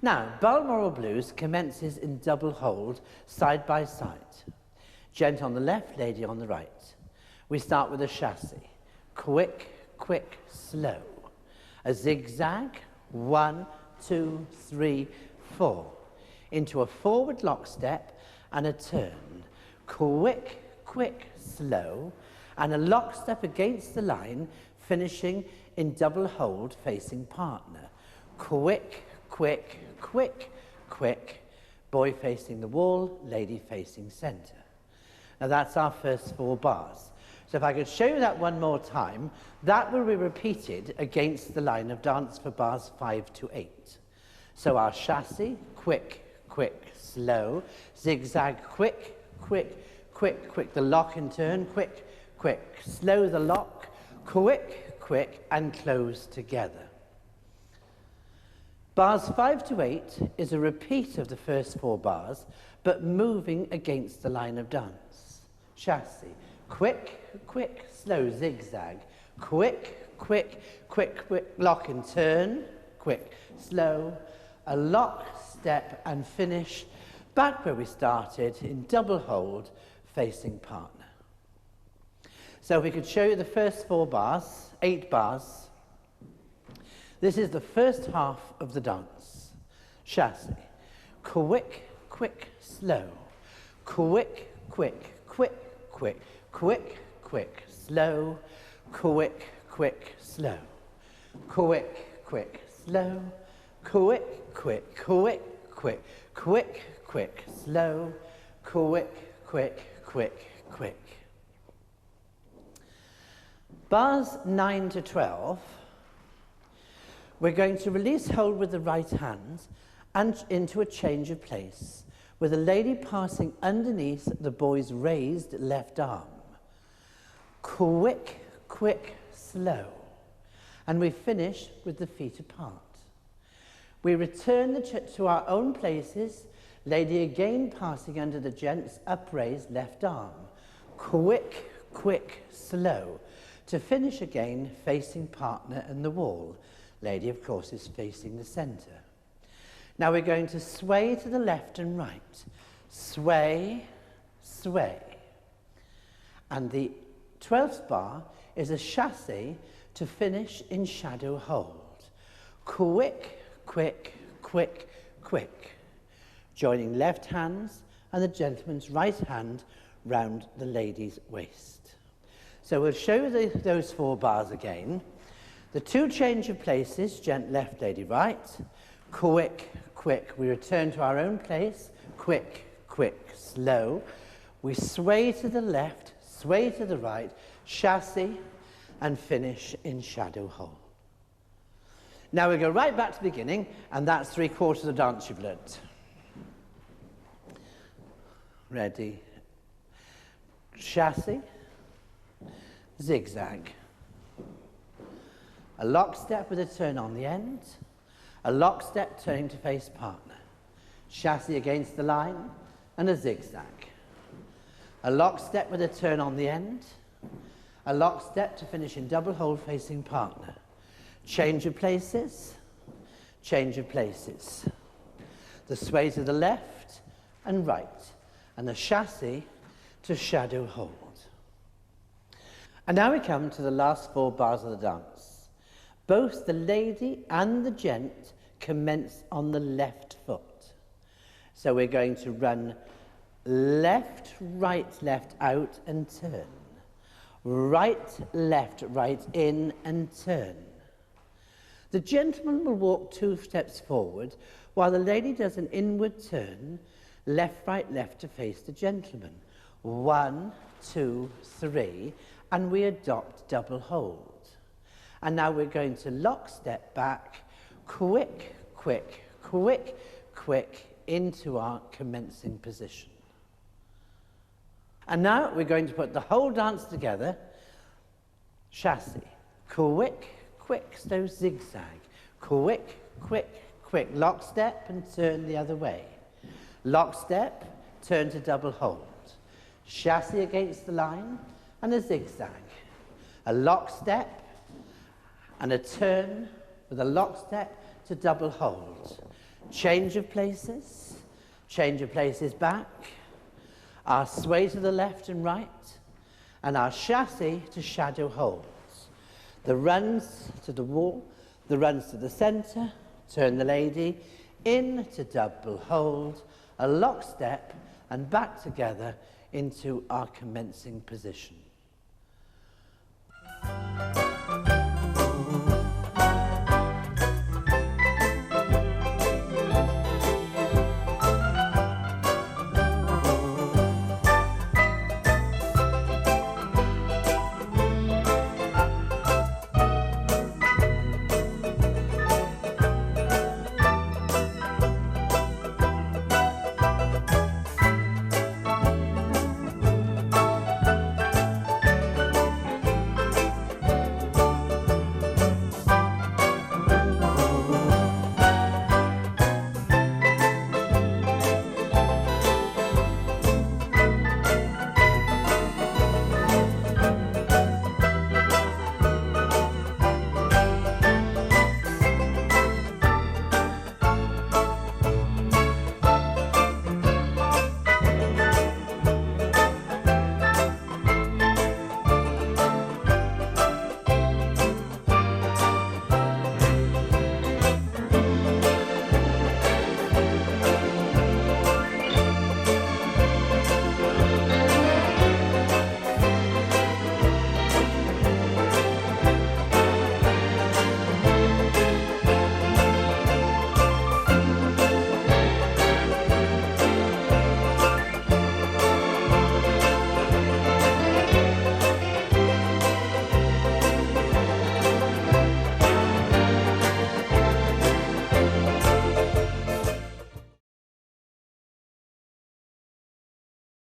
Now, Balmoral Blues commences in double hold, side by side. Gent on the left, lady on the right. We start with a chassis. Quick, quick, slow. A zigzag, 1, 2, 3, 4. Into a forward lockstep and a turn. Quick, quick, slow. And a lockstep against the line, finishing in double hold facing partner. Quick, quick, quick, quick. Boy facing the wall, lady facing centre. Now that's our first 4 bars. So if I could show you that one more time, that will be repeated against the line of dance for bars 5 to 8. So our chassis, quick, quick, slow, zigzag, quick, quick, quick, quick, the lock and turn, quick, quick, slow the lock, quick, quick, and close together. Bars 5 to 8 is a repeat of the first 4 bars, but moving against the line of dance. Chassis, quick, quick, slow, zigzag, quick, quick, quick, quick, lock and turn, quick, slow, a lock, step, and finish back where we started in double hold facing partner. So we could show you the first 4 bars, 8 bars. This is the first half of the dance. Chassis, quick, quick, slow, quick, quick, quick, quick, quick, quick, slow, quick, quick, slow, quick, quick, slow, quick, quick, quick, quick, quick, quick, slow, quick, quick, quick, quick. Bars 9 to 12, we're going to release hold with the right hand and into a change of place, with the lady passing underneath the boy's raised left arm. Quick, quick, slow. And we finish with the feet apart. We return to our own places, lady again passing under the gent's upraised left arm. Quick, quick, slow. To finish again facing partner and the wall. Lady, of course, is facing the centre. Now we're going to sway to the left and right. Sway, sway. And the 12th bar is a chassis to finish in shadow hold. Quick, quick, quick, quick. Joining left hands and the gentleman's right hand round the lady's waist. So we'll show you those 4 bars again. The 2 change of places, gent left, lady right. Quick, quick, we return to our own place. Quick, quick, slow. We sway to the left, sway to the right, chassis, and finish in shadow hold. Now we go right back to the beginning, and that's 3/4 of the dance you've learnt. Ready. Chassis, zigzag. A lockstep with a turn on the end. A lockstep turning to face partner. Chassis against the line and a zigzag. A lockstep with a turn on the end. A lockstep to finish in double hold facing partner. Change of places. Change of places. The sway to the left and right. And the chassis to shadow hold. and now we come to the last 4 bars of the dance. Both the lady and the gent commence on the left foot. So we're going to run left, right, out and turn. Right, left, right, in and turn. The gentleman will walk 2 steps forward while the lady does an inward turn, left, right, left to face the gentleman. 1, 2, 3, and we adopt double hold. And now we're going to lock step back, quick, quick, quick, quick, into our commencing position. And now we're going to put the whole dance together. Chassis, quick, quick, slow zigzag, quick, quick, quick, lock step and turn the other way. Lock step, turn to double hold. Chassis against the line and a zigzag. A lock step and a turn with a lock step to double hold. change of places back, our sway to the left and right, and our chassé to shadow holds. The runs to the wall, the runs to the centre, turn the lady, in to double hold, a lock step, and back together into our commencing position.